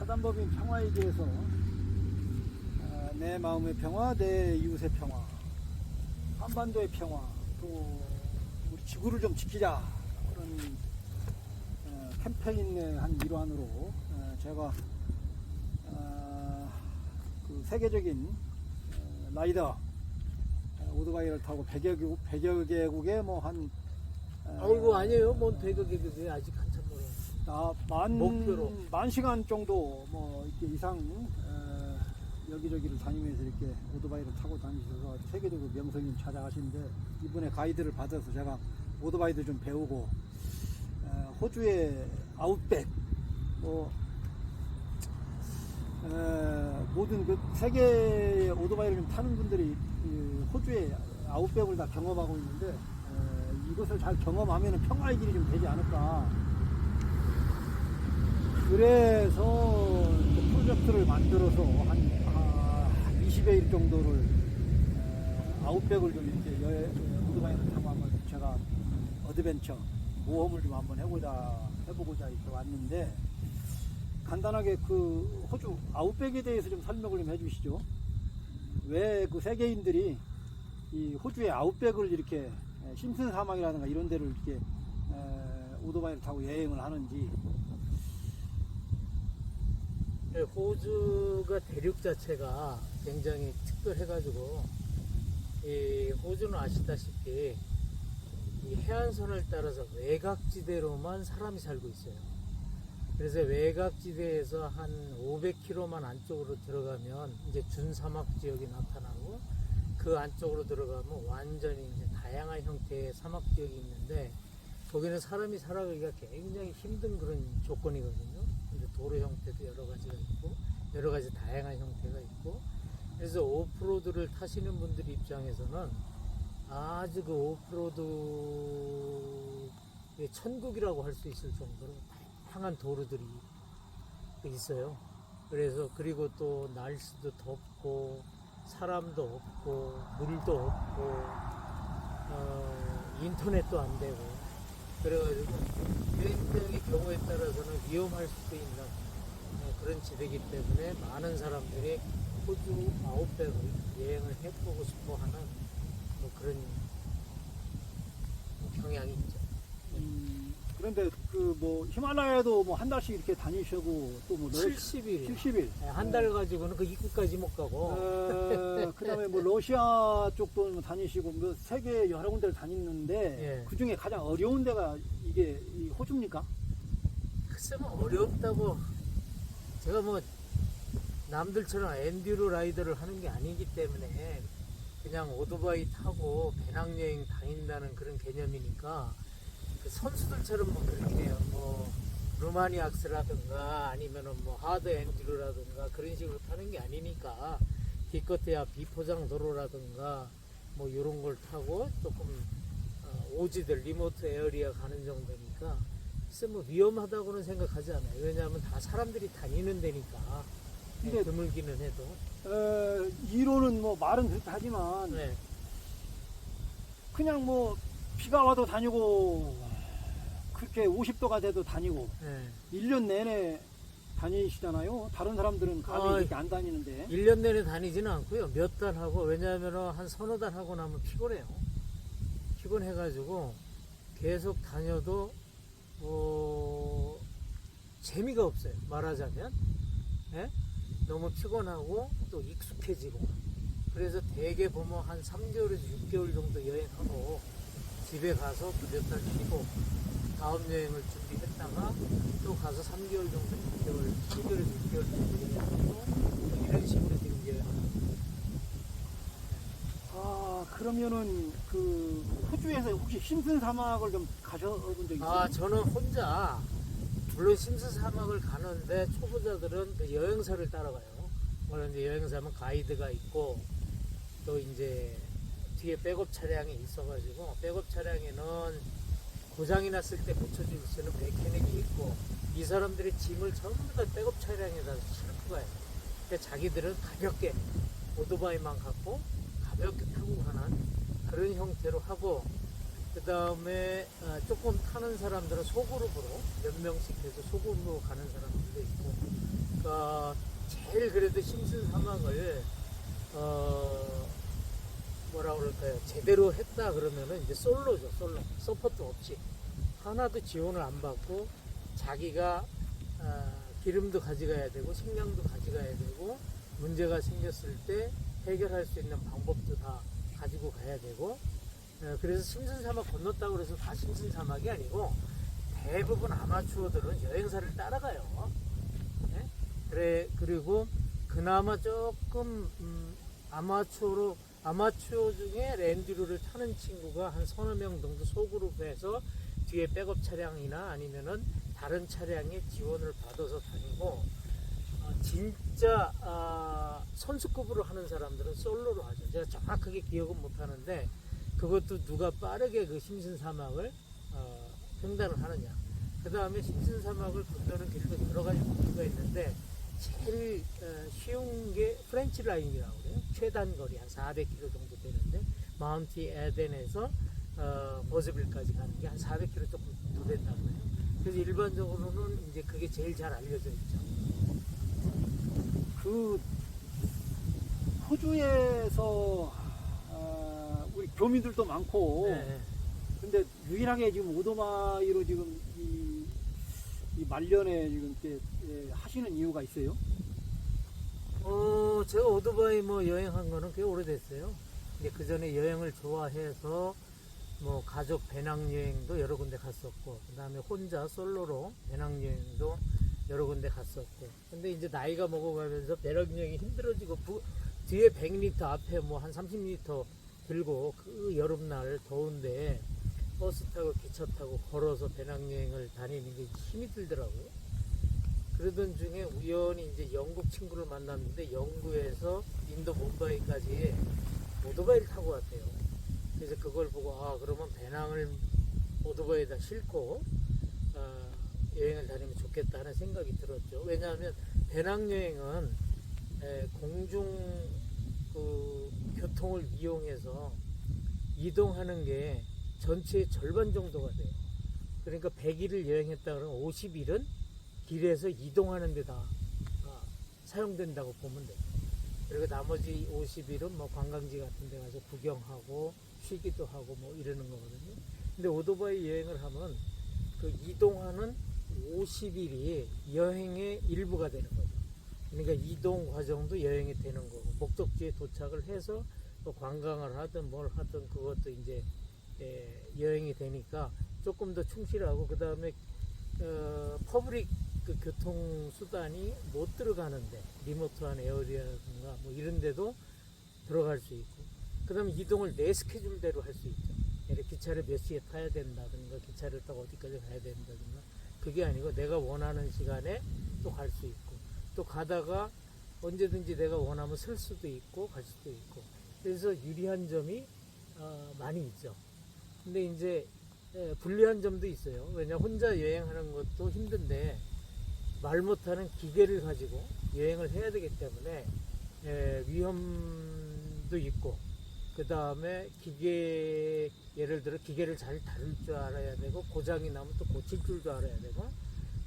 사단법인 평화의 길에서 내 마음의 평화, 내 이웃의 평화, 한반도의 평화, 또 우리 지구를 좀 지키자, 그런 캠페인의 한 일환으로 제가 그 세계적인 라이더 오토바이를 타고 100여 개국에 뭐한 아이고 아니에요. 뭔 100여 개국이 아직 한참 멀어요. 목표로 만 시간 정도 뭐 이렇게 이상 여기저기를 다니면서 이렇게 오토바이를 타고 다니셔서 세계적으로 명성님 찾아가시는데, 이번에 가이드를 받아서 제가 오토바이도 좀 배우고 호주의 아웃백 뭐 모든 그 세계의 오토바이를 좀 타는 분들이 호주의 아웃백을 다 경험하고 있는데, 이것을 잘 경험하면 평화의 길이 좀 되지 않을까. 그래서 프로젝트를 만들어서 한 20여 일 정도를 아웃백을 좀 이렇게 오토바이를 타고 한번 제가 어드벤처 모험을 좀 한번 해보고자 이렇게 왔는데, 간단하게 그 호주 아웃백에 대해서 좀 설명을 좀 해주시죠. 왜 그 세계인들이 이 호주의 아웃백을 이렇게 심슨 사막이라든가 이런 데를 이렇게 오토바이를 타고 여행을 하는지. 호주가 대륙 자체가 굉장히 특별해가지고, 이 호주는 아시다시피 이 해안선을 따라서 외곽지대로만 사람이 살고 있어요. 그래서 외곽지대에서 한 500km만 안쪽으로 들어가면 이제 준사막 지역이 나타나고, 그 안쪽으로 들어가면 완전히 이제 다양한 형태의 사막 지역이 있는데, 거기는 사람이 살아가기가 굉장히 힘든 그런 조건이거든요. 근데 도로 형태도 여러 가지가 있고, 여러 가지 다양한 형태가 있고, 그래서 오프로드를 타시는 분들 입장에서는 아주 그 오프로드의 천국이라고 할 수 있을 정도로 다양한 도로들이 있어요. 그래서 그리고 또 날씨도 덥고 사람도 없고 물도 없고 인터넷도 안 되고, 그래가지고 굉장히 경우에 따라서는 위험할 수도 있는 그런 지대이기 때문에 많은 사람들이 호주 아웃백을 여행을 해보고 싶어 하는 뭐 그런 경향이 있죠. 그런데 그 뭐 히말라야도 뭐 한 달씩 이렇게 다니시고, 또 뭐 70일. 70일. 한 달 가지고는 그 입구까지 못 가고. 그 다음에 뭐 러시아 쪽도 뭐 다니시고, 뭐 세계 여러 군데를 다녔는데, 예. 그 중에 가장 어려운 데가 이게 이 호주입니까? 글쎄 뭐 어렵다고, 제가 뭐 남들처럼 엔듀로 라이더를 하는 게 아니기 때문에 그냥 오토바이 타고 배낭여행 다닌다는 그런 개념이니까, 그 선수들처럼 뭐 그렇게 해요. 뭐 루마니악스라든가 아니면은 뭐 하드 엔듀로라든가 그런 식으로 타는 게 아니니까, 기껏해야 비포장 도로라든가 뭐 이런 걸 타고 조금 오지들 리모트 에어리어 가는 정도니까 글쎄 뭐 위험하다고는 생각하지 않아요. 왜냐하면 다 사람들이 다니는 데니까. 근데 드물기는 해도. 이론은 뭐 말은 그렇게 하지만, 네. 그냥 뭐 비가 와도 다니고, 그렇게 50도가 돼도 다니고, 네. 1년 내내 다니시잖아요. 다른 사람들은 감히 이렇게 안 다니는데. 1년 내내 다니지는 않고요. 몇 달 하고, 왜냐하면 한 서너 달 하고 나면 피곤해요. 피곤해가지고 계속 다녀도 재미가 없어요. 말하자면. 예? 너무 피곤하고 또 익숙해지고. 그래서 대개 보면 한 3개월에서 6개월 정도 여행하고 집에 가서 또 몇 달 쉬고 다음 여행을 준비했다가 또 가서 3개월 정도, 6개월, 3개월에서 6개월 정도 여행하고 이런 식으로 지금 여행합니다. 그러면은 그 호주에서 혹시 심슨 사막을 좀 가셔본 적 있어요? 저는 혼자, 물론 심슨 사막을 가는데 초보자들은 그 여행사를 따라가요. 물론 이제 여행사면 가이드가 있고, 또 이제 뒤에 백업 차량이 있어가지고, 백업 차량에는 고장이 났을 때 고쳐줄 수 있는 메케닉이 있고, 이 사람들이 짐을 전부 다 백업 차량에다 싣고 가요. 그러니까 자기들은 가볍게 오토바이만 갖고 가볍게 타고 가는 그런 형태로 하고, 그 다음에 조금 타는 사람들은 소그룹으로 몇 명씩 해서 소그룹으로 가는 사람들도 있고, 그러니까 제일 그래도 심슨 사막을 뭐라 그럴까요? 제대로 했다 그러면은 이제 솔로죠, 솔로. 서포트 없이. 하나도 지원을 안 받고 자기가 기름도 가져가야 되고 식량도 가져가야 되고 문제가 생겼을 때 해결할 수 있는 방법도 다 가지고 가야 되고 그래서 심슨 사막 건넜다고 해서 다 심슨 사막이 아니고 대부분 아마추어들은 여행사를 따라가요. 네? 그리고 그나마 조금 아마추어 중에 랜디로를 타는 친구가 한 서너 명 정도 소그룹해서 뒤에 백업 차량이나 아니면은 다른 차량에 지원을 받아서 다니고 진짜 선수급으로 하는 사람들은 솔로로 하죠. 제가 정확하게 기억은 못 하는데 그것도 누가 빠르게 그 심슨 사막을 횡단을 하느냐. 그 다음에 심슨 사막을 건너는 길도 여러 가지 루트가 있는데 제일 쉬운 게 프렌치 라인이라고 그래요. 최단 거리 한 400km 정도 되는데 마운트 에덴에서 버즈빌까지 가는 게 한 400km 조금 더 된다고 해요. 그래서 일반적으로는 이제 그게 제일 잘 알려져 있죠. 그 호주에서 우리 교민들도 많고 네. 근데 유일하게 지금 오토바이로 지금 이 말년에 지금 이렇게 하시는 이유가 있어요? 제가 오토바이 뭐 여행한 거는 꽤 오래됐어요. 근데 그 전에 여행을 좋아해서 뭐 가족 배낭여행도 여러 군데 갔었고, 그 다음에 혼자 솔로로 배낭여행도 여러 군데 갔었고. 근데 이제 나이가 먹어가면서 배낭여행이 힘들어지고, 뒤에 100m 앞에 뭐 한 30m 들고 그 여름날 더운데 버스 타고 기차 타고 걸어서 배낭여행을 다니는 게 힘이 들더라고요. 그러던 중에 우연히 이제 영국 친구를 만났는데 영구에서 인도 뭄바이까지 오토바이를 타고 왔대요. 그래서 그걸 보고 그러면 배낭을 오토바이에다 싣고 여행을 다니면 좋겠다 하는 생각이 들었죠. 왜냐하면 배낭여행은 공중 교통을 이용해서 이동하는 게 전체의 절반 정도가 돼요. 그러니까 100일을 여행했다 그러면 50일은 길에서 이동하는 데다 사용된다고 보면 돼요. 그리고 나머지 50일은 뭐 관광지 같은 데 가서 구경하고 쉬기도 하고 뭐 이러는 거거든요. 근데 오토바이 여행을 하면 그 이동하는 50일이 여행의 일부가 되는 거죠. 그러니까 이동 과정도 여행이 되는 거고, 목적지에 도착을 해서 또 관광을 하든 뭘 하든 그것도 이제 여행이 되니까 조금 더 충실하고, 그 다음에 퍼블릭 그 교통수단이 못 들어가는데 리모트한 에어리아든가 뭐 이런 데도 들어갈 수 있고, 그 다음에 이동을 내 스케줄대로 할 수 있죠. 예를 기차를 몇 시에 타야 된다든가 기차를 타고 어디까지 가야 된다든가, 그게 아니고 내가 원하는 시간에 또 갈 수 있고, 또 가다가 언제든지 내가 원하면 쓸 수도 있고 갈 수도 있고, 그래서 유리한 점이 많이 있죠. 근데 이제 불리한 점도 있어요. 왜냐 혼자 여행하는 것도 힘든데 말 못하는 기계를 가지고 여행을 해야 되기 때문에 위험도 있고, 그 다음에 예를 들어 기계를 잘 다룰 줄 알아야 되고, 고장이 나면 또 고칠 줄도 알아야 되고,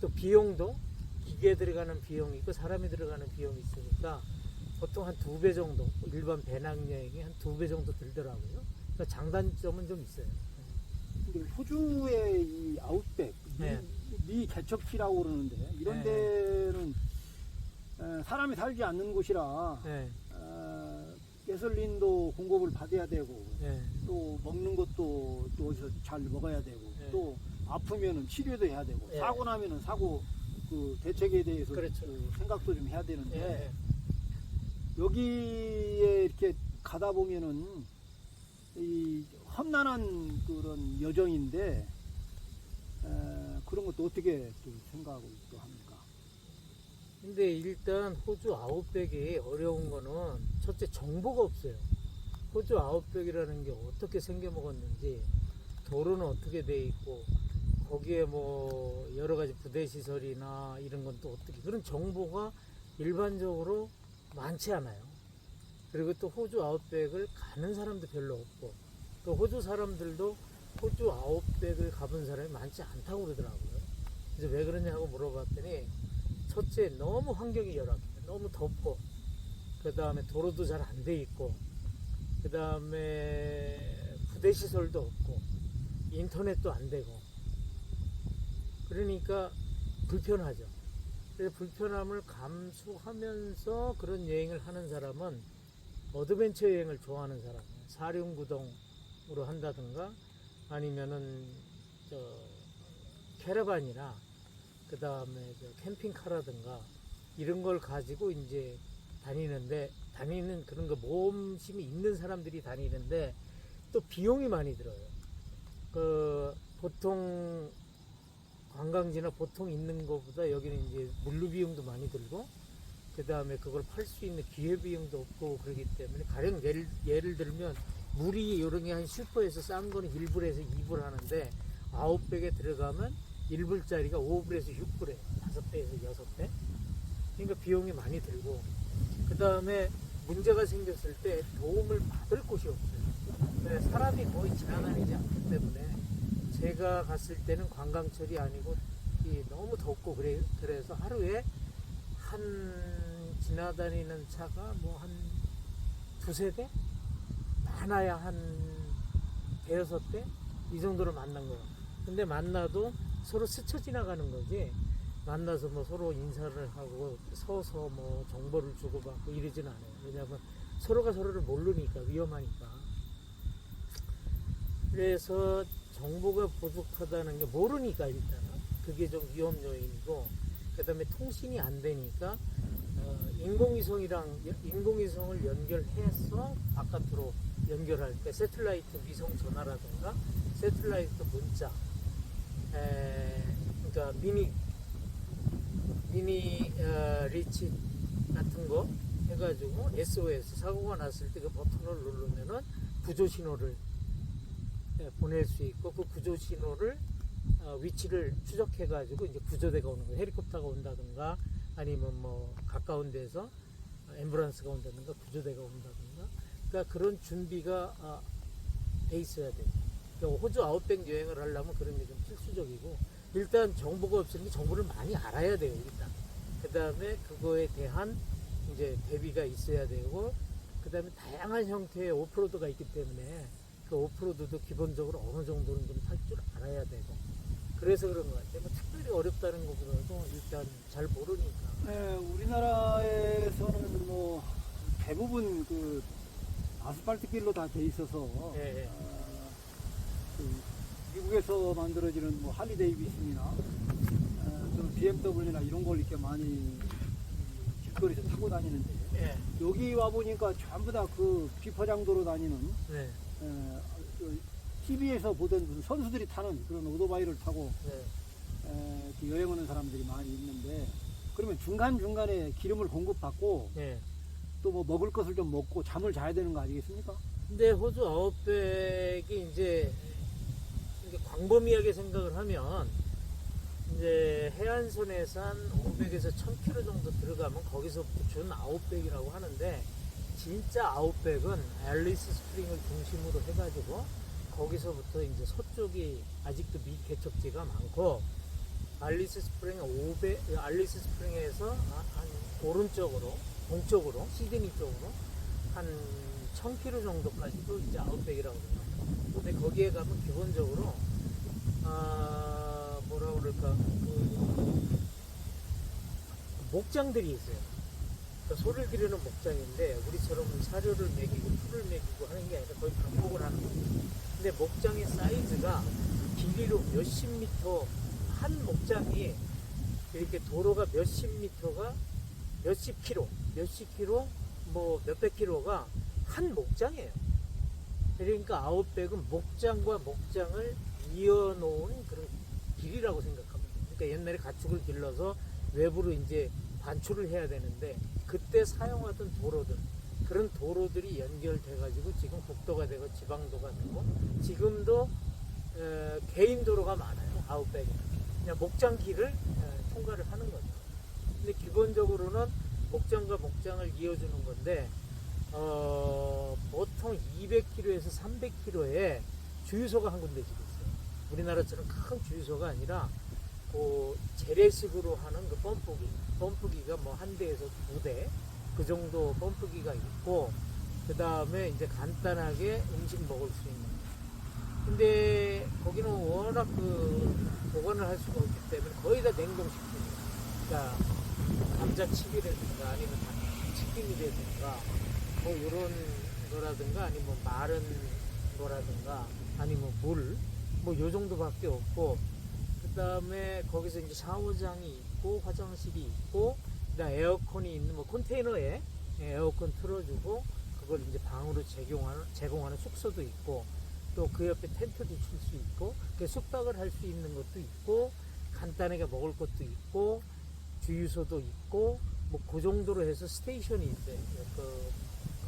또 비용도 기계에 들어가는 비용이 있고 사람이 들어가는 비용이 있으니까 보통 한 2배 정도, 일반 배낭여행이 한 2배 정도 들더라고요. 그러니까 장단점은 좀 있어요. 근데 호주의 이 아웃백, 미 개척지라고 그러는데 이런 데는 사람이 살지 않는 곳이라 가솔린도 공급을 받아야 되고, 또 먹는 것도 또 어디서 잘 먹어야 되고, 또 아프면은 치료도 해야 되고, 사고 나면은 사고 그 대책에 대해서 그렇죠. 그 생각도 좀 해야 되는데 여기에 이렇게 가다 보면은 이 험난한 그런 여정인데 그런 것도 어떻게 또 생각하고 또 합니까? 근데 일단 호주 아웃백이 어려운 거는 첫째 정보가 없어요. 호주 아웃백이라는 게 어떻게 생겨먹었는지, 도로는 어떻게 돼 있고, 거기에 뭐 여러 가지 부대 시설이나 이런 건 또 어떻게, 그런 정보가 일반적으로 많지 않아요. 그리고 또 호주 아웃백을 가는 사람도 별로 없고, 또 호주 사람들도 호주 아웃백을 가본 사람이 많지 않다고 그러더라고요. 그래서 왜 그러냐고 물어봤더니 첫째 너무 환경이 열악해요. 너무 덥고, 그 다음에 도로도 잘 안 돼 있고, 그 다음에 부대 시설도 없고, 인터넷도 안 되고, 그러니까 불편하죠. 그래서 불편함을 감수하면서 그런 여행을 하는 사람은 어드벤처 여행을 좋아하는 사람이에요. 사륜구동으로 한다든가 아니면은 캐러반이나 그 다음에 캠핑카라든가 이런 걸 가지고 이제 다니는 그런 거 모험심이 있는 사람들이 다니는데 또 비용이 많이 들어요. 보통 관광지나 보통 있는 것보다 여기는 이제 물류 비용도 많이 들고 그 다음에 그걸 팔 수 있는 기회 비용도 없고 그러기 때문에 가령 예를 들면 물이 이런 게 한 슈퍼에서 싼 거는 1불에서 2불 하는데 아웃백에 들어가면 1불짜리가 5불에서 6불에 5배에서 6배. 그러니까 비용이 많이 들고 그 다음에 문제가 생겼을 때 도움을 받을 곳이 없어요. 사람이 거의 지나다니지 않기 때문에 제가 갔을 때는 관광철이 아니고 너무 덥고 그래서 하루에 지나다니는 차가 뭐 한 두세 대? 많아야 한 대여섯 대? 이 정도로 만난 거예요. 근데 만나도 서로 스쳐 지나가는 거지 만나서 뭐 서로 인사를 하고 서서 뭐 정보를 주고받고 이러진 않아요. 왜냐하면 서로가 서로를 모르니까 위험하니까. 그래서 정보가 부족하다는 게 모르니까 일단은 그게 좀 위험 요인이고 그 다음에 통신이 안 되니까 인공위성을 연결해서 바깥으로 연결할 때 새틀라이트 위성 전화라든가 새틀라이트 문자 그러니까 미니 리치 같은 거 해가지고 SOS 사고가 났을 때 그 버튼을 누르면은 구조 신호를 보낼 수 있고 그 구조 신호를 위치를 추적해가지고 이제 구조대가 오는 거예요. 헬리콥터가 온다든가 아니면 뭐 가까운 데서 앰뷸런스가 온다든가 구조대가 온다든가 그러니까 그런 준비가 돼 있어야 돼요. 그러니까 호주 아웃백 여행을 하려면 그런 게 좀 필수적이고 일단 정보가 없으니 정보를 많이 알아야 돼요. 일단 그 다음에 그거에 대한 이제 대비가 있어야 되고 그 다음에 다양한 형태의 오프로드가 있기 때문에 그 오프로드도 기본적으로 어느 정도는 좀 탈 줄 알아야 되고 그래서 그런 것 같아요. 뭐 특별히 어렵다는 것보다도 일단 잘 모르니까. 네, 우리나라에서는 뭐 대부분 그 아스팔트 길로 다 돼 있어서 예. 그 미국에서 만들어지는 뭐 할리 데이비슨이나 또 BMW나 이런 걸 이렇게 많이 길거리에서 타고 다니는데 예. 여기 와 보니까 전부 다 그 비포장도로 다니는 네. TV에서 보던 무슨 선수들이 타는 그런 오토바이를 타고 네. 이렇게 여행하는 사람들이 많이 있는데 그러면 중간중간에 기름을 공급받고 네. 또 뭐 먹을 것을 좀 먹고 잠을 자야 되는 거 아니겠습니까? 근데 호주 아웃백이 이제 광범위하게 생각을 하면 이제 해안선에서 한 500에서 1000km 정도 들어가면 거기서부터 준 아웃백이라고 하는데 진짜 아웃백은 앨리스 스프링을 중심으로 해가지고 거기서부터 이제 서쪽이 아직도 미개척지가 많고 앨리스 스프링에서 한 오른쪽으로 동쪽으로 시드니 쪽으로 한 1000km 정도까지도 이제 아웃백이라고 그래요. 근데 거기에 가면 기본적으로 뭐라 그럴까 목장들이 있어요. 그러니까 소를 기르는 목장인데 우리처럼 사료를 먹이고 풀을 먹이고 하는 게 아니라 거의 방목을 하는 거예요. 근데 목장의 사이즈가 길이로 몇십 미터 한 목장이 이렇게 도로가 몇십 미터가 몇십 킬로 뭐 몇백 킬로가 한 목장이에요. 그러니까 아웃백은 목장과 목장을 이어놓은 그런 길이라고 생각하면 돼요. 그러니까 옛날에 가축을 길러서 외부로 이제 반출을 해야 되는데 그때 사용하던 도로들 그런 도로들이 연결돼 가지고 지금 국도가 되고 지방도가 되고 지금도 개인 도로가 많아요. 아웃백에 그냥 목장길을 통과를 하는 거죠. 근데 기본적으로는 목장과 목장을 이어주는 건데 보통 200km에서 300km에 주유소가 한 군데 지금 있어요. 우리나라처럼 큰 주유소가 아니라 재래식으로 하는 그 펌프기가 뭐 한 대에서 두 대 그 정도 펌프기가 있고, 그 다음에 이제 간단하게 음식 먹을 수 있는. 근데 거기는 워낙 보관을 할 수가 없기 때문에 거의 다 냉동식품이에요. 그러니까 감자칩이라든가 아니면 치킨이라든가 뭐 이런 거라든가 아니면 마른 거라든가 아니면 물 뭐 요 정도밖에 없고, 그 다음에 거기서 이제 샤워장이 있고 화장실이 있고, 그다음 에어컨이 있는 뭐 컨테이너에 에어컨 틀어주고 그걸 이제 방으로 제공하는 숙소도 있고, 또 그 옆에 텐트도 칠 수 있고, 숙박을 할 수 있는 것도 있고, 간단하게 먹을 것도 있고, 주유소도 있고, 뭐 그 정도로 해서 스테이션이 있어요. 그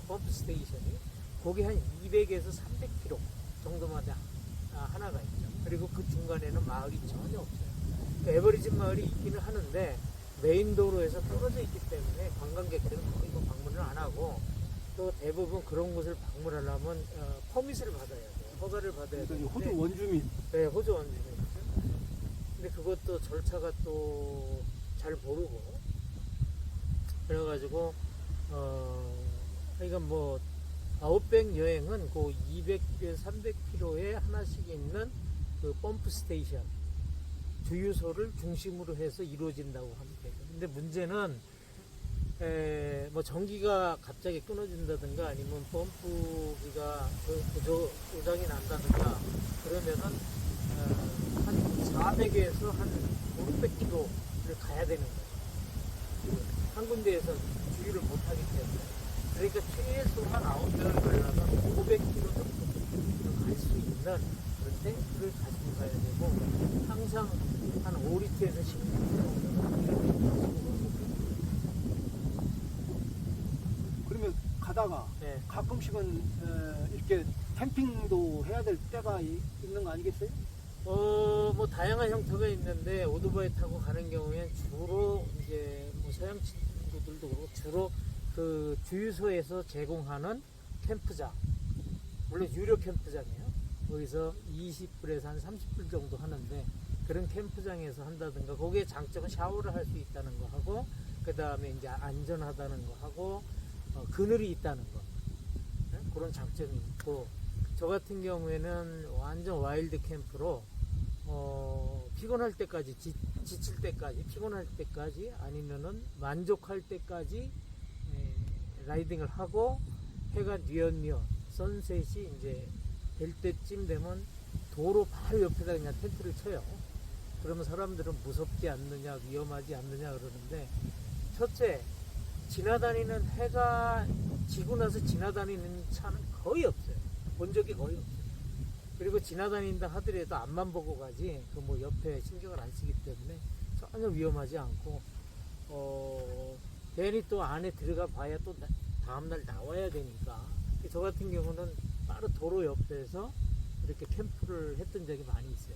펌프 스테이션이 거기 한 200에서 300km 정도만 하나가 있죠. 그리고 그 중간에는 마을이 전혀 없어요. 에버리지 마을이 있기는 하는데 메인 도로에서 떨어져 있기 때문에 관광객들은 거의 뭐 방문을 안 하고, 또 대부분 그런 곳을 방문하려면 퍼밋을 받아야 돼요. 허가를 받아야 돼요. 호주 원주민. 네, 호주 원주민이죠. 근데 그것도 절차가 또 잘 모르고, 그래가지고 그러니까 뭐 아웃백 여행은 그 200에서 300km에 하나씩 있는 그 펌프 스테이션, 주유소를 중심으로 해서 이루어진다고 합니다. 근데 문제는 뭐 전기가 갑자기 끊어진다든가 아니면 펌프기가 고장이 난다든가 그러면은 한 400에서 한 500km를 가야 되는 거예요. 한 군데에서 주유를 못 하기 때문에. 그러니까 최소한 아웃백을 가려면 500km 정도 갈 수 있는 그런 탱크를 가지고 가야 되고, 항상 한 5리터에서 10리터 정도. 그러면 가다가 네. 가끔씩은 이렇게 캠핑도 해야 될 때가 있는 거 아니겠어요? 뭐 다양한 형태가 있는데, 오토바이 타고 가는 경우에는 주로 이제 뭐 서양 친구들도 그렇고 주로 그 주유소에서 제공하는 캠프장, 물론 유료 캠프장이에요. 거기서 20불에서 한 30불 정도 하는데, 그런 캠프장에서 한다든가, 거기에 장점은 샤워를 할 수 있다는 거 하고, 그 다음에 이제 안전하다는 거 하고, 그늘이 있다는 거, 네? 그런 장점이 있고, 저 같은 경우에는 완전 와일드 캠프로 피곤할 때까지, 지칠 때까지, 피곤할 때까지, 아니면은 만족할 때까지 라이딩을 하고, 해가 뉘엿뉘엿 선셋이 이제 될 때쯤 되면 도로 바로 옆에다 그냥 텐트를 쳐요. 그러면 사람들은 무섭지 않느냐, 위험하지 않느냐 그러는데, 첫째, 지나다니는 해가 지고 나서 지나다니는 차는 거의 없어요. 본 적이 거의 없어요. 그리고 지나다닌다 하더라도 앞만 보고 가지, 그 뭐 옆에 신경을 안 쓰기 때문에 전혀 위험하지 않고, 괜히 또 안에 들어가 봐야 또 다음날 나와야 되니까, 저 같은 경우는 바로 도로 옆에서 이렇게 캠프를 했던 적이 많이 있어요.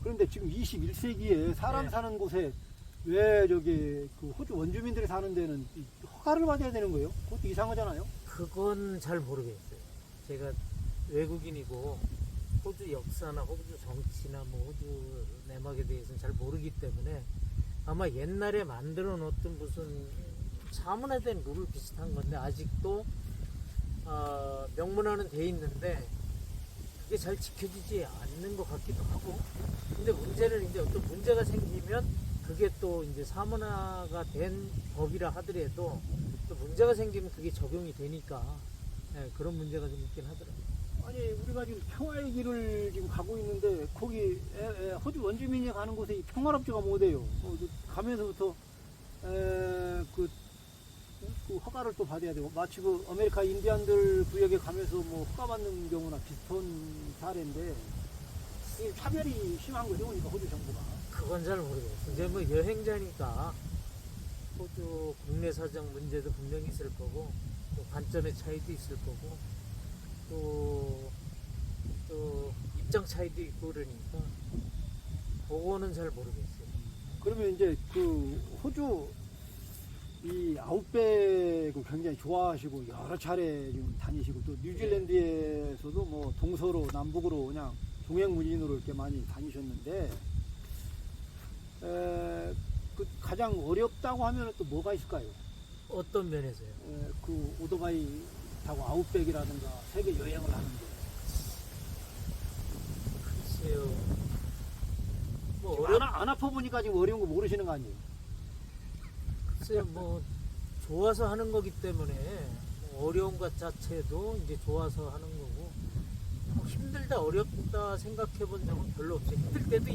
그런데 지금 21세기에 사람 네. 사는 곳에 왜 저기 그 호주 원주민들이 사는 데는 허가를 받아야 되는 거예요? 그것도 이상하잖아요. 그건 잘 모르겠어요. 제가 외국인이고 호주 역사나 호주 정치나 뭐 호주 내막에 대해서는 잘 모르기 때문에, 아마 옛날에 만들어 놓던 무슨 사문에 대한 룰 비슷한 건데, 아직도 명문화는 돼 있는데 그게 잘 지켜지지 않는 것 같기도 하고. 근데 문제는 이제 어떤 문제가 생기면 그게 또 이제 사문화가 된 법이라 하더라도 또 문제가 생기면 그게 적용이 되니까, 그런 문제가 좀 있긴 하더라고요. 아니 우리가 지금 평화의 길을 지금 가고 있는데 거기 호주 원주민이 가는 곳에 평화롭지가 못해요. 가면서부터 그 허가를 또 받아야 되고, 마치 그 아메리카 인디안들 구역에 가면서 뭐 허가 받는 경우나 비슷한 사례인데, 이 차별이 심한 거죠, 그러니까 호주 정부가. 그건 잘 모르겠어요. 이제 뭐 여행자니까 호주 국내 사정 문제도 분명히 있을 거고, 또 관점의 차이도 있을 거고, 또 입장 차이도 있고 그러니까 그거는 잘 모르겠어요. 그러면 이제 그 호주 이 아웃백을 굉장히 좋아하시고 여러 차례 지금 다니시고, 또 뉴질랜드에서도 뭐 동서로 남북으로 그냥 종횡무진으로 이렇게 많이 다니셨는데, 그 가장 어렵다고 하면 또 뭐가 있을까요? 어떤 면에서요? 그 오토바이 타고 아웃백이라든가 세계 여행을 하는데 글쎄요. 뭐 지금 안 아파 보니까 지금 어려운 거 모르시는 거 아니에요? 글쎄요, 뭐 좋아서 하는 거기 때문에 뭐 어려운 것 자체도 이제 좋아서 하는 거고, 뭐 힘들다 어렵다 생각해 본 적은 별로 없어요. 힘들 때도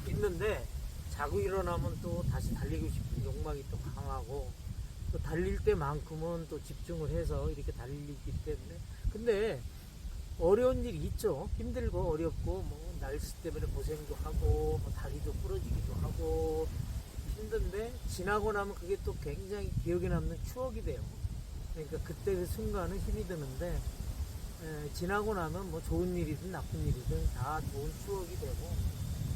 있는데 자고 일어나면 또 다시 달리고 싶은 욕망이 또 강하고, 또 달릴 때만큼은 또 집중을 해서 이렇게 달리기 때문에. 근데 어려운 일이 있죠. 힘들고 어렵고, 뭐 날씨 때문에 고생도 하고, 뭐 다리도 부러지기도 하고 힘든데, 지나고 나면 그게 또 굉장히 기억에 남는 추억이 돼요. 그러니까 그때 그 순간은 힘이 드는데, 지나고 나면 뭐 좋은 일이든 나쁜 일이든 다 좋은 추억이 되고,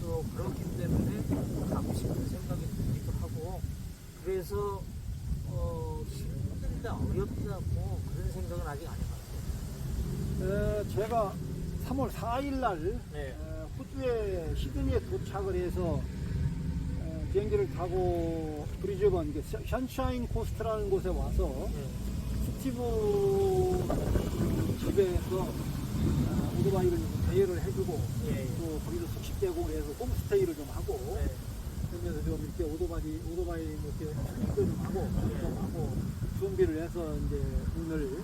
또 그렇기 때문에 가고 싶은 생각이 들기도 하고, 그래서 힘들다 어렵다 뭐 그런 생각은 아직 안 해봤어요. 제가 3월 4일 날 네. 호주의 시드니에 도착을 해서 비행기를 타고 브리즈번 션샤인 코스트라는 곳에 와서 네. 스티브 집에서 오토바이를 대여를 해주고 예, 예. 또 거기서 숙식되고 그래서 홈스테이를 좀 하고 네. 그러면서 좀 이렇게 오토바이 이렇게 튜닝도 좀 하고 네. 좀 하고 준비를 해서 이제 오늘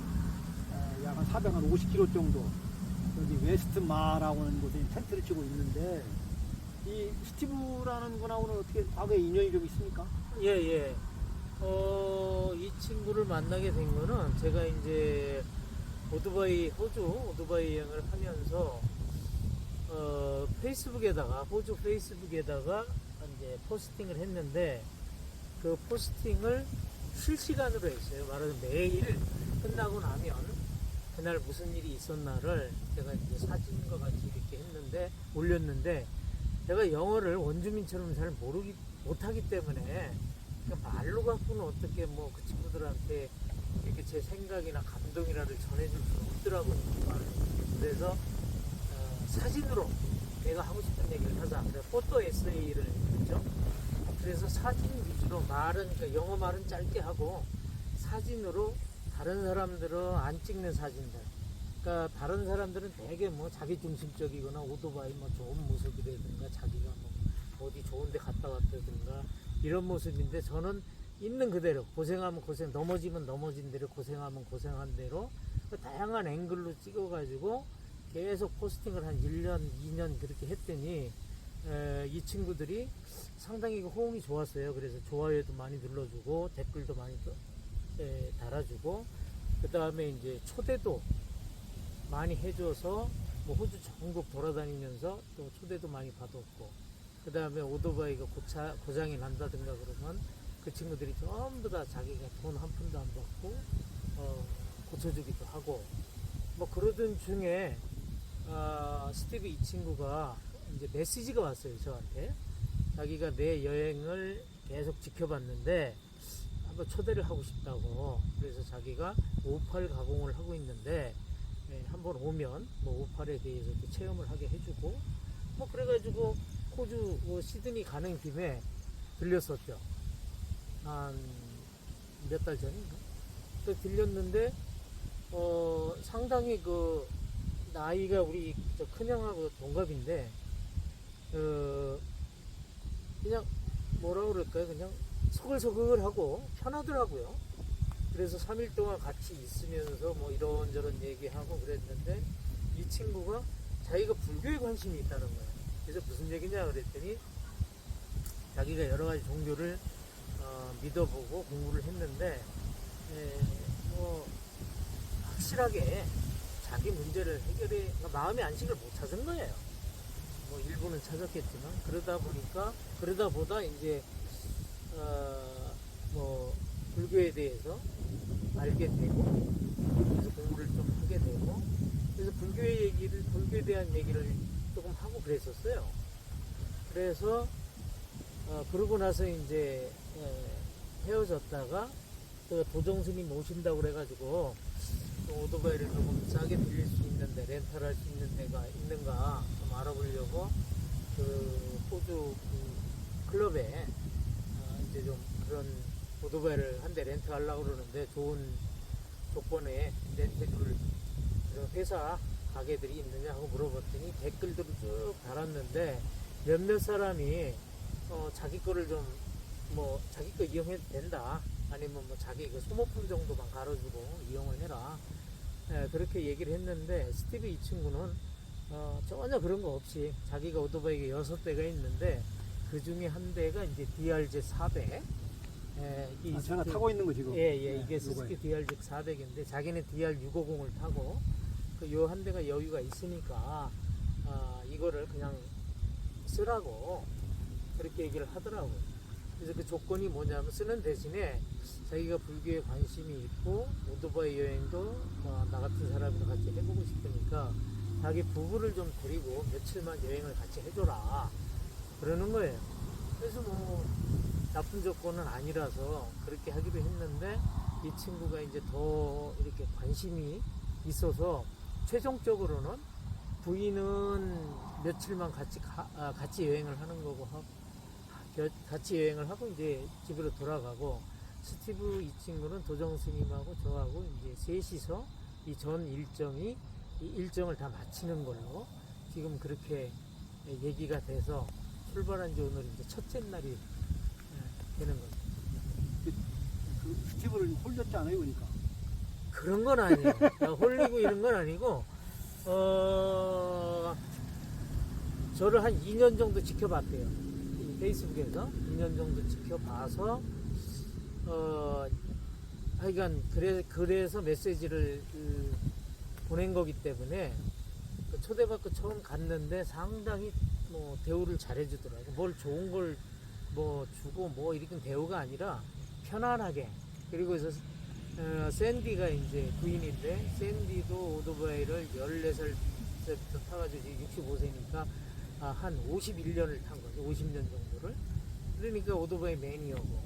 약 한 450km 정도 여기 웨스트 마라고 하는 곳에 텐트를 치고 있는데, 이 스티브라는 분하고는 어떻게 과거에 인연이 좀 있습니까? 예, 예. 이 친구를 만나게 된 거는 제가 이제 호주 오토바이 여행을 하면서, 호주 페이스북에다가 이제 포스팅을 했는데, 그 포스팅을 실시간으로 했어요. 말하자면 매일 끝나고 나면 그날 무슨 일이 있었나를 제가 이제 사진과 같이 이렇게 올렸는데, 제가 영어를 원주민처럼 잘 못하기 때문에 그러니까 말로 갖고는 어떻게 뭐 그 친구들한테 이렇게 제 생각이나 감동이라를 전해줄 수 없더라고요. 그래서 사진으로 내가 하고 싶은 얘기를 하자. 그래서 포토 에세이를 했죠. 그래서 사진 위주로 그러니까 영어 말은 짧게 하고 사진으로, 다른 사람들은 안 찍는 사진들. 그러니까 다른 사람들은 되게 뭐 자기 중심적이거나 오토바이 뭐 좋은 모습이라든가 자기가 뭐 어디 좋은 데 갔다 왔다든가 이런 모습인데, 저는 있는 그대로 고생하면 고생, 넘어지면 넘어진 대로, 고생하면 고생한 대로 다양한 앵글로 찍어가지고 계속 포스팅을 한 1년, 2년 그렇게 했더니 이 친구들이 상당히 호응이 좋았어요. 그래서 좋아요도 많이 눌러주고 댓글도 많이 달아주고, 그 다음에 이제 초대도 많이 해줘서 뭐 호주 전국 돌아다니면서 또 초대도 많이 받았고, 그 다음에 오토바이가 고장이 난다든가 그러면 그 친구들이 전부 다 자기가 돈 한 푼도 안 받고 고쳐주기도 하고, 뭐 그러던 중에 스티브 이 친구가 이제 메시지가 왔어요. 저한테 자기가 내 여행을 계속 지켜봤는데 한번 초대를 하고 싶다고. 그래서 자기가 58 가공을 하고 있는데 한번 오면 뭐 58에 대해서 또 체험을 하게 해주고, 뭐 그래가지고 호주 시드니 가는 김에 들렸었죠. 한 몇 달 전인가? 또 들렸는데 상당히 그 나이가 우리 저 큰형하고 동갑인데 그냥 뭐라 그럴까요? 그냥 서글서글하고 편하더라고요. 그래서 3일 동안 같이 있으면서 뭐 이런저런 얘기하고 그랬는데, 이 친구가 자기가 불교에 관심이 있다는 거예요. 그래서 무슨 얘기냐 그랬더니, 자기가 여러 가지 종교를 믿어보고 공부를 했는데 뭐 확실하게 자기 문제를 그러니까 마음의 안식을 못 찾은 거예요. 뭐 일부는 찾았겠지만, 그러다 보다 이제 뭐 불교에 대해서 알게 되고, 그래서 공부를 좀 하게 되고, 그래서 불교에 대한 얘기를 조금 하고 그랬었어요. 그래서 그러고 나서 이제 헤어졌다가 그 도정스님 오신다고 그래가지고 오토바이를 조금 싸게 빌릴 수 있는데, 렌탈할 수 있는 데가 있는가 좀 알아보려고 그 호주 클럽에 이제 좀 그런 오토바이를 한 대 렌트하려고 그러는데 좋은 조건에 렌트를 그런 회사 가게들이 있느냐 하고 물어봤더니 댓글들을 쭉 달았는데 몇몇 사람이 자기 거를 좀 뭐 자기 거 이용해도 된다, 아니면 뭐 자기 그 소모품 정도만 갈아주고 이용을 해라, 그렇게 얘기를 했는데 스티브 이 친구는 전혀 그런 거 없이 자기가 오토바이가 6대가 있는데 그 중에 한 대가 이제 DRZ 400. 제가 타고 있는 거 지금. 이게 요거예요. 스즈키 DRZ 400인데 자기는 DR650을 타고 요 한 대가 여유가 있으니까 이거를 그냥 쓰라고 그렇게 얘기를 하더라고. 그래서 그 조건이 뭐냐면 쓰는 대신에 자기가 불교에 관심이 있고 오토바이 여행도 뭐 나 같은 사람이랑 같이 해보고 싶으니까 자기 부부를 좀 데리고 며칠만 여행을 같이 해줘라 그러는 거예요. 그래서 뭐 나쁜 조건은 아니라서 그렇게 하기로 했는데 이 친구가 이제 더 이렇게 관심이 있어서 최종적으로는 부인은 며칠만 같이 여행을 하는 거고 같이 여행을 하고 이제 집으로 돌아가고, 스티브 이 친구는 도정 스님하고 저하고 이제 셋이서 이 전 일정을 다 마치는 걸로 지금 그렇게 얘기가 돼서 출발한 지 오늘 이제 첫째 날이 되는 거죠. 그 스티브를 홀렸지 않아요, 그러니까. 그런 건 아니에요. 홀리고 이런 건 아니고, 저를 한 2년 정도 지켜봤대요. 이 페이스북에서 2년 정도 지켜봐서, 하여간, 그래서 메시지를 보낸 거기 때문에, 그 초대받고 처음 갔는데 상당히 뭐 대우를 잘해주더라고. 뭘 좋은 걸 뭐 주고 뭐 이렇게 대우가 아니라 편안하게. 그리고 그래서 샌디가 이제 부인인데, 샌디도 오토바이를 14살 때부터 타가지고 65세니까 한 51년을 탄 거죠. 50년 정도를. 그러니까 오토바이 매니어고.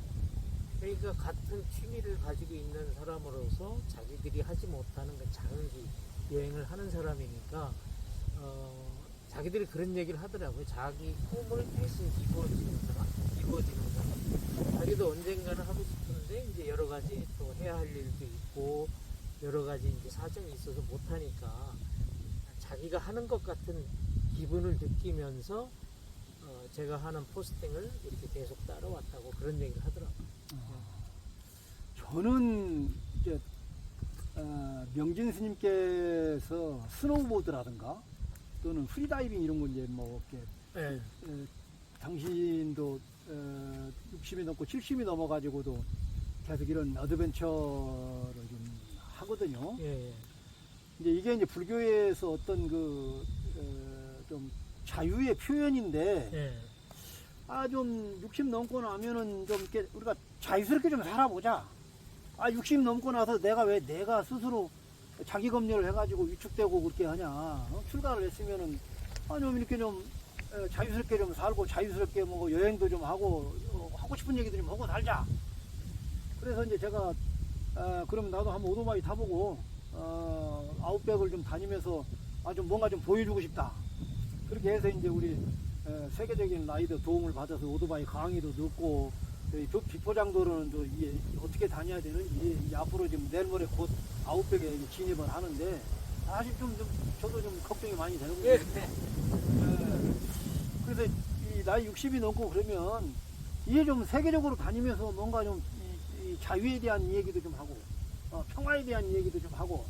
그러니까 같은 취미를 가지고 있는 사람으로서 자기들이 하지 못하는 그 장기 여행을 하는 사람이니까 자기들이 그런 얘기를 하더라고요. 자기 꿈을 대신 이루어지는 사람. 자기도 언젠가는 하고 싶은데 이제 여러 가지 또 해야 할 일도 있고 여러 가지 이제 사정이 있어서 못하니까 자기가 하는 것 같은 기분을 느끼면서 제가 하는 포스팅을 이렇게 계속 따라왔다고 그런 얘기를 하더라고요. 저는 이제 명진 스님께서 스노우보드라든가 또는 프리다이빙 이런 거 이제 뭐 이렇게 당신도 60이 넘고 70이 넘어가지고도 계속 이런 어드벤처를 좀 하거든요. 이제 이게 이제 불교에서 어떤 좀 자유의 표현인데, 좀 60 넘고 나면은 좀 이렇게 우리가 자유스럽게 좀 살아보자. 60 넘고 나서 내가 스스로 자기 검열을 해가지고 위축되고 그렇게 하냐. 출가를 했으면은 좀 이렇게 좀 자유스럽게 좀 살고 자유스럽게 뭐 여행도 좀 하고 하고 싶은 얘기도 좀 하고 살자. 그래서 이제 제가 그럼 나도 한번 오토바이 타보고 아웃백을 좀 다니면서 좀 뭔가 좀 보여주고 싶다. 그렇게 해서 이제 우리 세계적인 라이더 도움을 받아서 오토바이 강의도 듣고 비포장도로는 또 이게 어떻게 다녀야 되는지 앞으로 지금 내일 모레 곧 아웃백에 진입을 하는데 사실 저도 좀 걱정이 많이 되거든요. 그래서 이 나이 60이 넘고 그러면 이게 좀 세계적으로 다니면서 뭔가 좀 이 자유에 대한 얘기도 좀 하고 평화에 대한 얘기도 좀 하고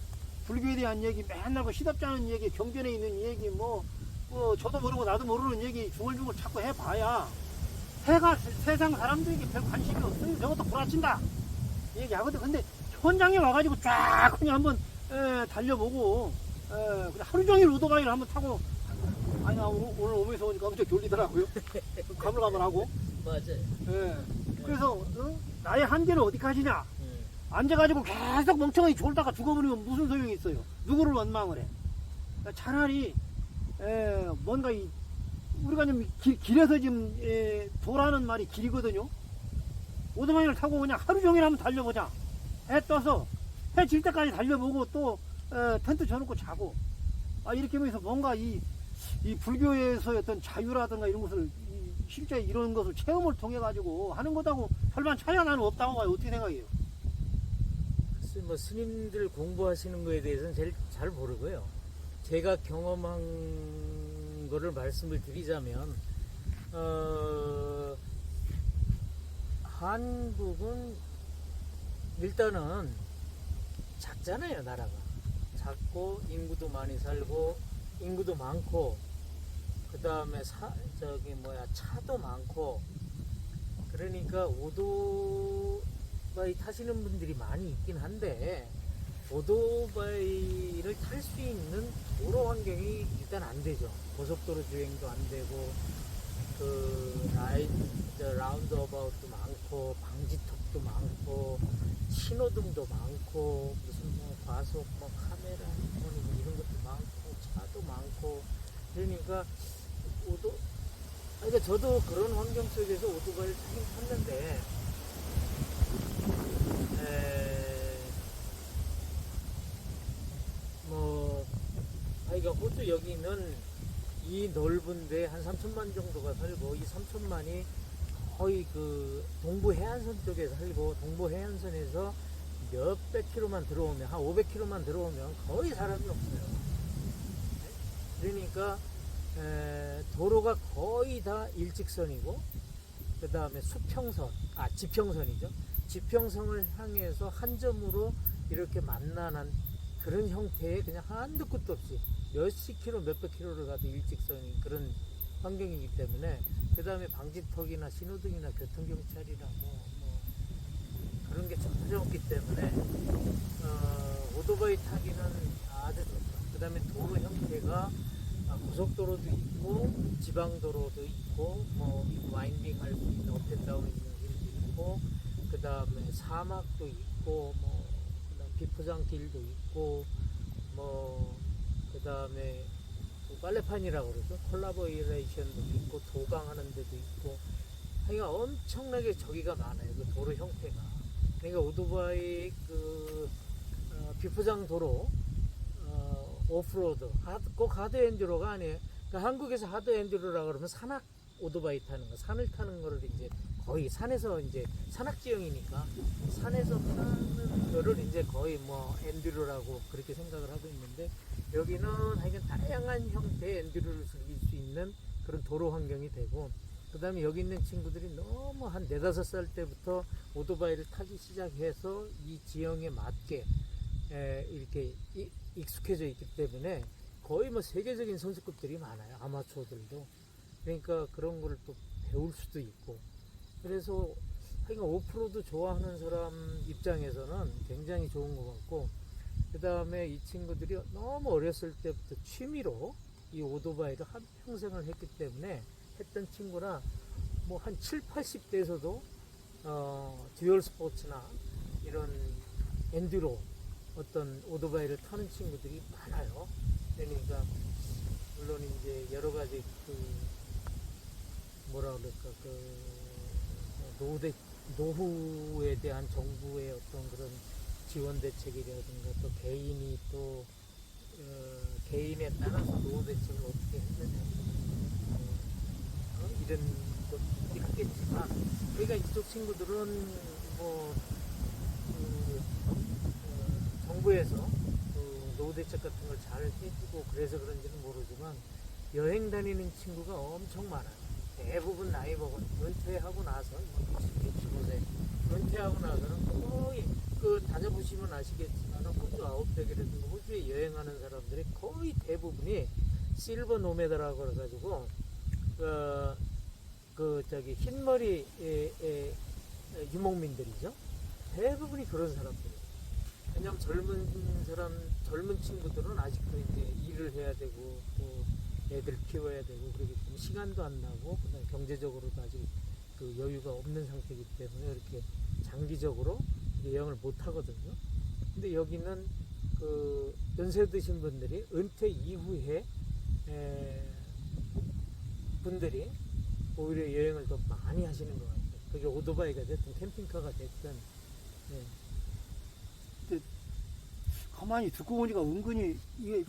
불교에 대한 얘기 맨날 그 시답지 않은 얘기 경전에 있는 얘기 뭐 저도 모르고 나도 모르는 얘기 중얼중얼 자꾸 해봐야 해가 세상 사람들에게 별 관심이 없으니 저것도 구라친다 얘기하거든. 근데 현장에 와가지고 쫙 그냥 한번 달려보고 하루 종일 오토바이를 한번 타고 나 오늘 오면서 오니까 엄청 졸리더라고요. 가물가물하고. 맞아요. 그래서 나의 한계는 어디까지냐. 앉아가지고 계속 멍청하게 졸다가 죽어버리면 무슨 소용이 있어요. 누구를 원망을 해. 그러니까 차라리 뭔가 우리가 좀 길에서 지금 도라는 말이 길이거든요. 오토바이를 타고 그냥 하루 종일 한번 달려보자. 해 떠서 해 질 때까지 달려보고 또 텐트 쳐놓고 자고 이렇게 하면서 뭔가 이 불교에서의 어떤 자유라든가 이런 것을 실제 이런 것을 체험을 통해 가지고 하는 것하고 별반 차이가 나는 없다고 봐요. 어떻게 생각해요? 글쎄, 뭐 스님들 공부하시는 거에 대해서는 제일 잘 모르고요. 제가 경험한 거를 말씀을 드리자면 한국은 일단은 작잖아요. 나라가 작고 인구도 많이 살고 인구도 많고 그 다음에 차도 많고 그러니까 오토바이 타시는 분들이 많이 있긴 한데 오토바이를 탈 수 있는 도로 환경이 일단 안 되죠. 고속도로 주행도 안 되고 라운드어바웃도 많고 방지턱도 많고 신호등도 많고 무슨 뭐 과속 카메라 뭐 이런 것도 많고 차도 많고 그러니까 그러니까 저도 그런 환경 속에서 오토바이를 타긴 탔는데 그러니까 호주 여기는 이 넓은데 한 3천만 정도가 살고 이 3천만이 거의 그 동부 해안선 쪽에 살고 동부 해안선에서 몇백 킬로만 들어오면 한 500킬로만 들어오면 거의 사람이 없어요. 그러니까 도로가 거의 다 일직선이고 그 다음에 지평선이죠. 지평선을 향해서 한 점으로 이렇게 만나는 그런 형태의 그냥 한두 끝도 없이 몇십 킬로 몇백 킬로를 가도 일직선인 그런 환경이기 때문에 그 다음에 방지턱이나 신호등이나 교통경찰이나 그런 게 전혀 없기 때문에 오토바이 타기는 아주 좋다. 그 다음에 도로 형태가 고속도로도 있고 지방도로도 있고 와인딩 할 수 있는 업앤다운 있는 길도 있고 그 다음에 사막도 있고 그다음 비포장길도 있고 그 다음에 빨래판이라고 그러죠. 콜라보레이션도 있고 도강하는 데도 있고 하여간 엄청나게 저기가 많아요. 그 도로 형태가. 그러니까 오토바이 비포장 도로 오프로드 꼭 하드 엔듀로가 아니에요. 그러니까 한국에서 하드 엔듀로라 그러면 산악 오토바이 타는 거, 산을 타는 거를 이제 거의 산에서 이제 산악 지형이니까 산에서 타는 거를 이제 거의 엔듀로라고 그렇게 생각을 하고 있는데 여기는 하여간 다양한 형태의 엔듀로를 즐길 수 있는 그런 도로 환경이 되고 그 다음에 여기 있는 친구들이 너무 한 4, 5살 때부터 오토바이를 타기 시작해서 이 지형에 맞게 이렇게 익숙해져 있기 때문에 거의 세계적인 선수급들이 많아요. 아마추어들도. 그러니까 그런 거를 또 배울 수도 있고. 그래서 하여간 오프로드 좋아하는 사람 입장에서는 굉장히 좋은 것 같고, 그 다음에 이 친구들이 너무 어렸을 때부터 취미로 이 오토바이를 한 평생을 했기 때문에 했던 친구라 한 7, 80대에서도 듀얼 스포츠나 이런 엔듀로 어떤 오토바이를 타는 친구들이 많아요. 그러니까 물론 이제 여러 가지 노후에 대한 정부의 어떤 그런 지원 대책이라든가 또 개인이 또 개인에 따라서 노후 대책을 어떻게 했느냐 이런 것들이 하겠지만 그러니까 이쪽 친구들은 정부에서 노후 대책 같은 걸 잘 해주고 그래서 그런지는 모르지만 여행 다니는 친구가 엄청 많아요. 대부분 나이 먹은 은퇴하고 나서 65세 은퇴하고 나서는 거의 다녀보시면 아시겠지만 호주 아웃백이라든가 호주에 여행하는 사람들이 거의 대부분이 실버 노매드라고 그래가지고 흰머리 유목민들이죠. 대부분이 그런 사람들이에요. 왜냐면 젊은 친구들은 아직도 이제 일을 해야 되고 또 애들 키워야 되고 그러기 때문에 시간도 안 나고 그다음에 경제적으로도 아직 여유가 없는 상태이기 때문에 이렇게 장기적으로 여행을 못 하거든요. 근데 여기는 연세 드신 분들이 은퇴 이후에 분들이 오히려 여행을 더 많이 하시는 것 같아요. 그게 오토바이가 됐든 캠핑카가 됐든. 근데 가만히 듣고 보니까 은근히 이게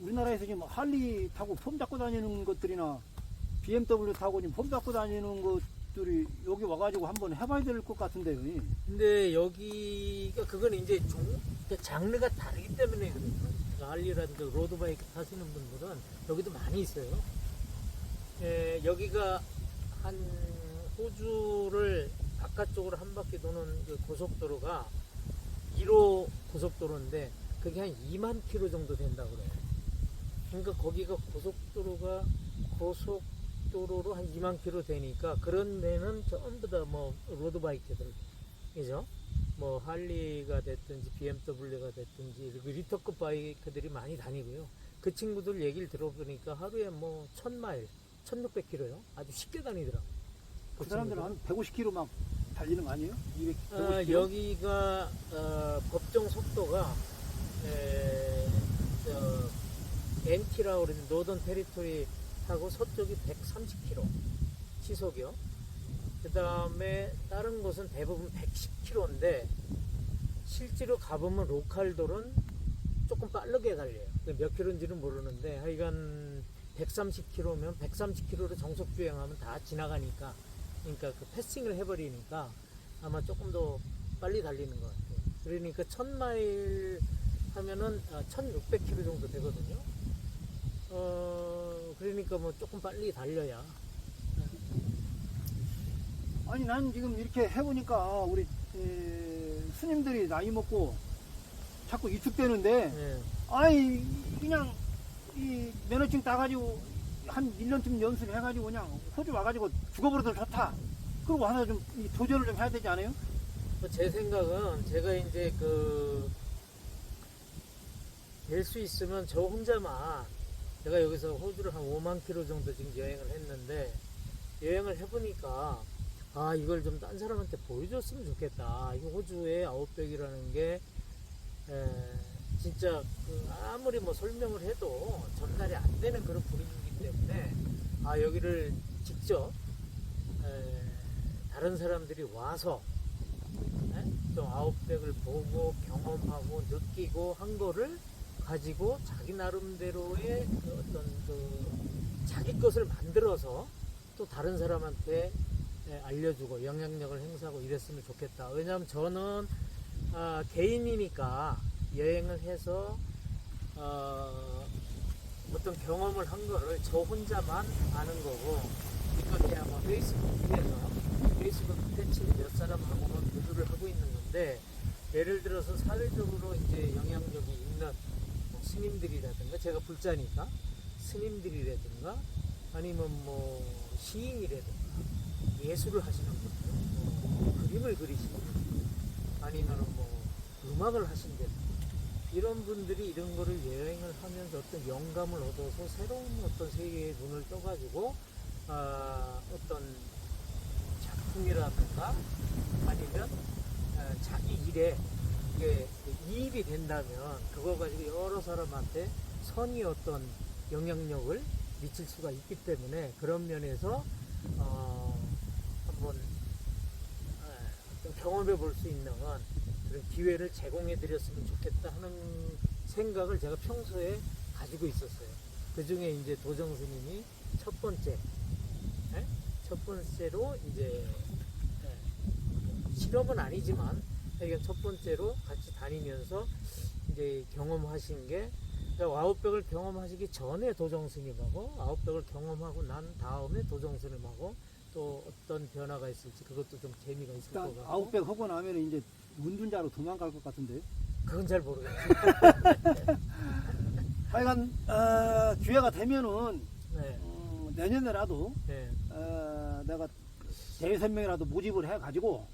우리나라에서 지금 할리 타고 폼 잡고 다니는 것들이나 BMW 타고 지금 폼 잡고 다니는 것들이 여기 와가지고 한번 해봐야 될 것 같은데요. 근데 여기가 그건 이제 장르가 다르기 때문에 그래요. 할리라든가 로드바이크 타시는 분들은 여기도 많이 있어요. 여기가 한 호주를 바깥쪽으로 한 바퀴 도는 그 고속도로가 1호 고속도로인데 그게 한 2만 킬로 정도 된다고 그래요. 그러니까 거기가 고속도로로 한 2만 킬로 되니까 그런 데는 전부 다 뭐 로드바이크들, 그죠? 뭐 할리가 됐든지 BMW가 됐든지 그 리터급 바이크들이 많이 다니고요. 그 친구들 얘기를 들어보니까 하루에 뭐 1000마일, 1600km요. 아주 쉽게 다니더라고요. 그 사람들은 한 150km 막 달리는 거 아니에요? 200km? 여기가 법정 속도가 NT라고 그러는 노던 테리토리 하고 서쪽이 130km 시속이요. 그 다음에 다른 곳은 대부분 110km인데 실제로 가보면 로컬돌은 조금 빠르게 달려요. 몇 킬로인지는 모르는데 하여간 130km면 130km로 정속 주행하면 다 지나가니까, 그러니까 그 패싱을 해버리니까 아마 조금 더 빨리 달리는 것 같아요. 그러니까 1000마일 하면은 1600km 정도 되거든요. 그러니까 뭐 조금 빨리 달려야. 아니 난 지금 이렇게 해보니까 우리 스님들이 나이 먹고 자꾸 위축되는데 네. 아이 그냥 이 면허증 따가지고 한 1년쯤 연습해가지고 그냥 호주 와가지고 죽어버려도 좋다. 그리고 하나 좀 도전을 좀 해야 되지 않아요? 제 생각은 제가 이제 될 수 있으면 저 혼자만, 제가 여기서 호주를 한 5만 킬로 정도 지금 여행을 했는데 여행을 해보니까 이걸 좀 딴 사람한테 보여줬으면 좋겠다. 이 호주의 아웃백이라는 게 진짜 아무리 뭐 설명을 해도 전달이 안 되는 그런 분위기이기 때문에 여기를 직접 다른 사람들이 와서 좀 아웃백을 보고 경험하고 느끼고 한 거를 가지고 자기 나름대로의 자기 것을 만들어서 또 다른 사람한테 알려주고 영향력을 행사하고 이랬으면 좋겠다. 왜냐하면 저는 개인이니까 여행을 해서 어떤 경험을 한 거를 저 혼자만 아는 거고, 이것이야 뭐 페이스북 패치를 몇 사람하고는 교류를 하고 있는 건데, 예를 들어서 사회적으로 이제 영향력이 있는 뭐 스님들이라든가, 제가 불자니까 스님들이라든가 아니면 뭐 시인이라든가 예술을 하시는 분들, 뭐 그림을 그리시는 분들, 아니면 뭐 음악을 하신다든가, 이런 분들이 이런 거를 여행을 하면서 어떤 영감을 얻어서 새로운 어떤 세계의 눈을 떠가지고 어떤 작품이라든가 아니면 자기 일에 이게 이입이 된다면 그걸 가지고 여러 사람한테 선의 어떤 영향력을 미칠 수가 있기 때문에, 그런 면에서 한번 경험해 볼 수 있는 그런 기회를 제공해 드렸으면 좋겠다 하는 생각을 제가 평소에 가지고 있었어요. 그 중에 이제 도정 스님이 첫 번째로 이제 실험은 아니지만 첫 번째로 같이 다니면서 이제 경험하신 게, 아웃백을 경험하시기 전에 도정 스님하고 아웃백을 경험하고 난 다음에 도정 스님하고 또 어떤 변화가 있을지 그것도 좀 재미가 있을 것 같고. 아웃백 하고 나면 이제 문둔자로 도망갈 것 같은데요? 그건 잘 모르겠어요. 하여간 기회가 되면은 네. 내년에라도 네. 내가 대여섯 명이라도 모집을 해가지고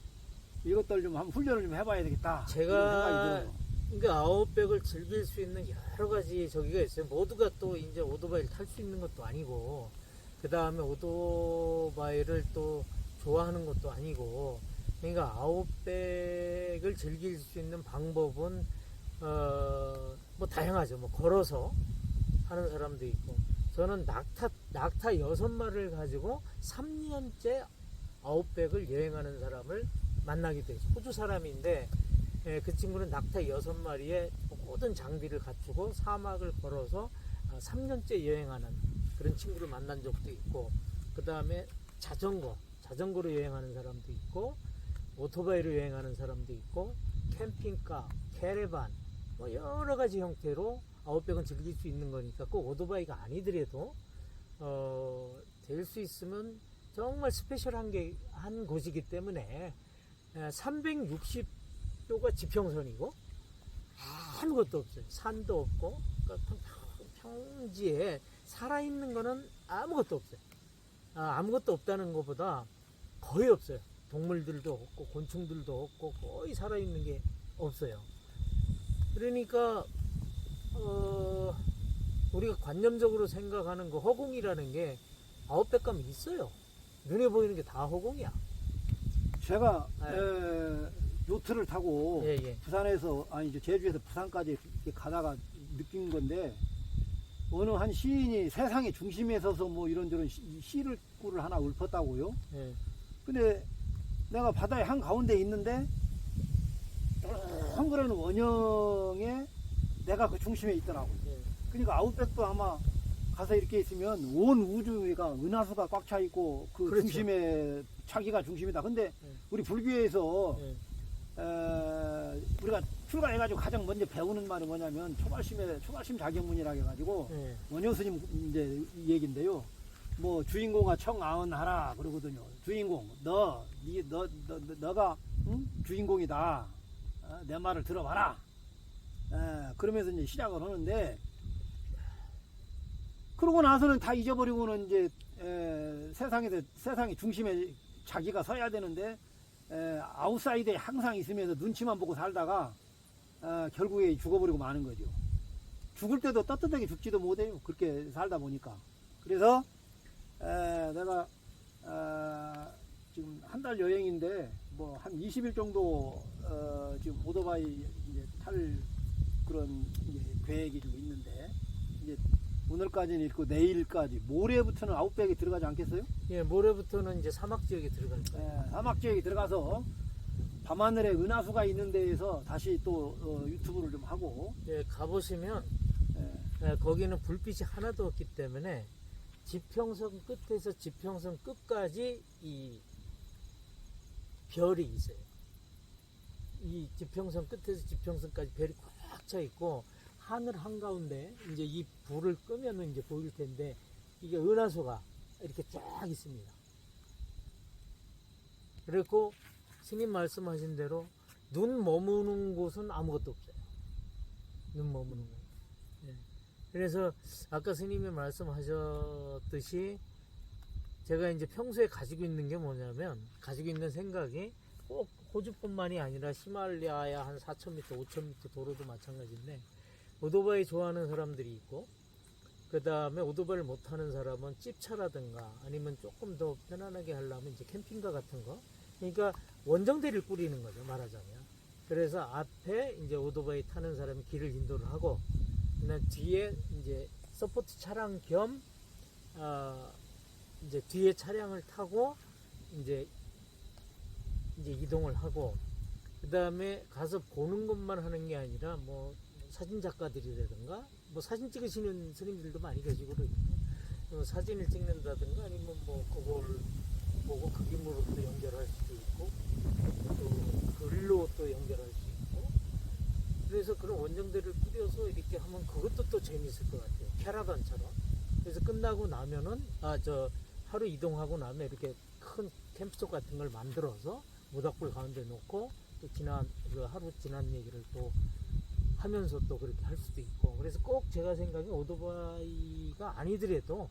이것들 좀 한번 훈련을 좀 해봐야 되겠다. 제가 그러니까 아웃백을 즐길 수 있는 여러 가지 저기가 있어요. 모두가 또 이제 오토바이를 탈 수 있는 것도 아니고, 그 다음에 오토바이를 또 좋아하는 것도 아니고, 그러니까 아웃백을 즐길 수 있는 방법은 뭐 다양하죠. 뭐 걸어서 하는 사람도 있고, 저는 낙타 6마리를 가지고 3년째 아웃백을 여행하는 사람을 만나게 됐어요. 호주 사람인데 그 친구는 낙타 6마리에 모든 장비를 갖추고 사막을 걸어서 3년째 여행하는 그런 친구를 만난 적도 있고, 그 다음에 자전거로 여행하는 사람도 있고, 오토바이로 여행하는 사람도 있고, 캠핑카, 캐러반, 뭐 여러 가지 형태로 아웃백은 즐길 수 있는 거니까 꼭 오토바이가 아니더라도 될 수 있으면 정말 스페셜한 한 곳이기 때문에 360도가 지평선이고 아무것도 없어요. 산도 없고 그러니까 평지에 살아있는 거는 아무것도 없어요. 아무것도 없다는 것보다 거의 없어요. 동물들도 없고 곤충들도 없고 거의 살아있는 게 없어요. 그러니까 우리가 관념적으로 생각하는 그 허공이라는 게 아웃백 가면 있어요. 눈에 보이는 게 다 허공이야. 제가 요트를 타고 예. 부산에서 이제 제주에서 부산까지 이렇게 가다가 느낀 건데, 어느 한 시인이 세상의 중심에 서서 뭐 이런저런 시를 꿀을 하나 읊었다고요. 예. 근데 내가 바다의 한 가운데 있는데 한 그런 원형에 내가 그 중심에 있더라고. 예. 그러니까 아웃백도 아마 가서 이렇게 있으면 온 우주가 은하수가 꽉 차 있고 그 그렇죠. 중심에 자기가 중심이다. 근데 예. 우리 불교에서 예. 우리가 출가해가지고 가장 먼저 배우는 말이 뭐냐면 초발심 자격문이라고 해가지고 예. 원효 스님 이제 이 얘긴데요. 뭐 주인공아 청아언하라 그러거든요. 주인공 너가 응? 주인공이다. 내 말을 들어봐라. 그러면서 이제 시작을 하는데, 그러고 나서는 다 잊어버리고는 이제 세상의 중심에 자기가 서야 되는데 아웃사이드에 항상 있으면서 눈치만 보고 살다가 결국에 죽어버리고 마는 거죠. 죽을 때도 떳떳하게 죽지도 못해요. 그렇게 살다 보니까. 그래서 내가 지금 한 달 여행인데 뭐 한 20일 정도 지금 오토바이 이제 탈 그런 이제 계획이 좀 있는데, 이제 오늘까지는 있고 내일까지 모레부터는 아웃백에 들어가지 않겠어요? 예, 모레부터는 이제 사막 지역에 들어갈 거예요. 사막 지역에 들어가서 밤하늘에 은하수가 있는 데에서 다시 또 유튜브를 좀 하고. 예, 가보시면 예, 거기는 불빛이 하나도 없기 때문에 지평선 끝에서 지평선 끝까지 이 별이 있어요. 이 지평선 끝에서 지평선까지 별이 꽉 차 있고, 하늘 한가운데 이제 이 불을 끄면은 이제 보일 텐데, 이게 은하수가 이렇게 쫙 있습니다. 그리고 스님 말씀하신 대로 눈 머무는 곳은 아무것도 없어요. 눈 머무는 곳. 예. 그래서 아까 스님이 말씀하셨듯이 제가 이제 평소에 가지고 있는 게 뭐냐면, 가지고 있는 생각이 꼭 호주뿐만이 아니라 히말라야 한 4,000m, 5,000m 도로도 마찬가지인데, 오토바이 좋아하는 사람들이 있고, 그 다음에 오토바이를 못하는 사람은 찝차라든가 아니면 조금 더 편안하게 하려면 이제 캠핑카 같은 거. 그러니까 원정대를 꾸리는 거죠, 말하자면. 그래서 앞에 이제 오토바이 타는 사람이 길을 인도를 하고, 그다음 뒤에 이제 서포트 차량 겸 이제 뒤에 차량을 타고 이제 이동을 하고, 그 다음에 가서 보는 것만 하는 게 아니라 뭐 사진 작가들이라든가 뭐 사진 찍으시는 스님들도 많이 계시고 그러거든요. 사진을 찍는다든가 아니면 뭐 그걸 보고 그 기물로 또 연결할 수도 있고, 또 글로 또 연결할 수 있고, 그래서 그런 원정대를 꾸려서 이렇게 하면 그것도 또 재밌을 것 같아요. 캐러반처럼. 그래서 끝나고 나면은 하루 이동하고 나면 이렇게 큰 캠프석 같은 걸 만들어서 모닥불 가운데 놓고 또 하루 지난 얘기를 또 하면서 또 그렇게 할 수도 있고. 그래서 꼭 제가 생각에 오토바이가 아니더라도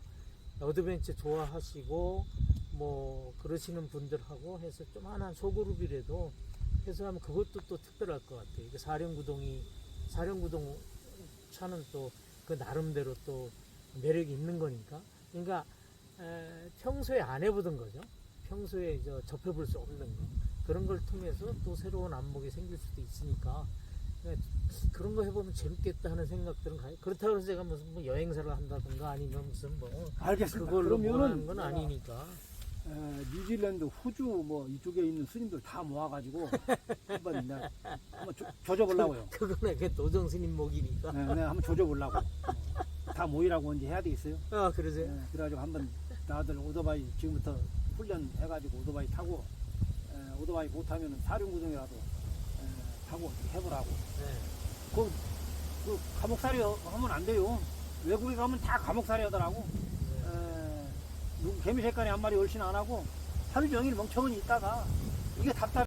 어드벤처 좋아하시고 뭐 그러시는 분들하고 해서 좀 하나 소그룹이라도 해서 하면 그것도 또 특별할 것 같아요. 이게 사령구동 차는 또 그 나름대로 또 매력이 있는 거니까. 그러니까 평소에 안 해보던 거죠. 평소에 접해볼 수 없는 거. 그런 걸 통해서 또 새로운 안목이 생길 수도 있으니까 그런 거 해보면 재밌겠다 하는 생각들은 가요. 그렇다고 해서 제가 무슨 뭐 여행사를 한다든가 아니면 무슨 뭐 알겠습니다. 그걸로 그러면은 하는 건 아니니까. 뉴질랜드, 호주 뭐 이쪽에 있는 스님들 다 모아가지고 한번 조져보려고요. 그거는 그 도정 스님 목이니까. 내가 한번 조져보려고. 다 모이라고 언제 해야 되겠어요? 그러세요? 그래가지고 한번 다들 오토바이 지금부터 훈련해가지고 오토바이 타고 오토바이 못하면 사륜구동이라도 타고 해보라고. 네. 그 감옥살이 하면 안 돼요. 외국에 가면 다 감옥살이 하더라고. 누구 개미 색깔이 한 마리 얼씬 안 하고 하루 종일 멍청히 있다가 이게 답답해.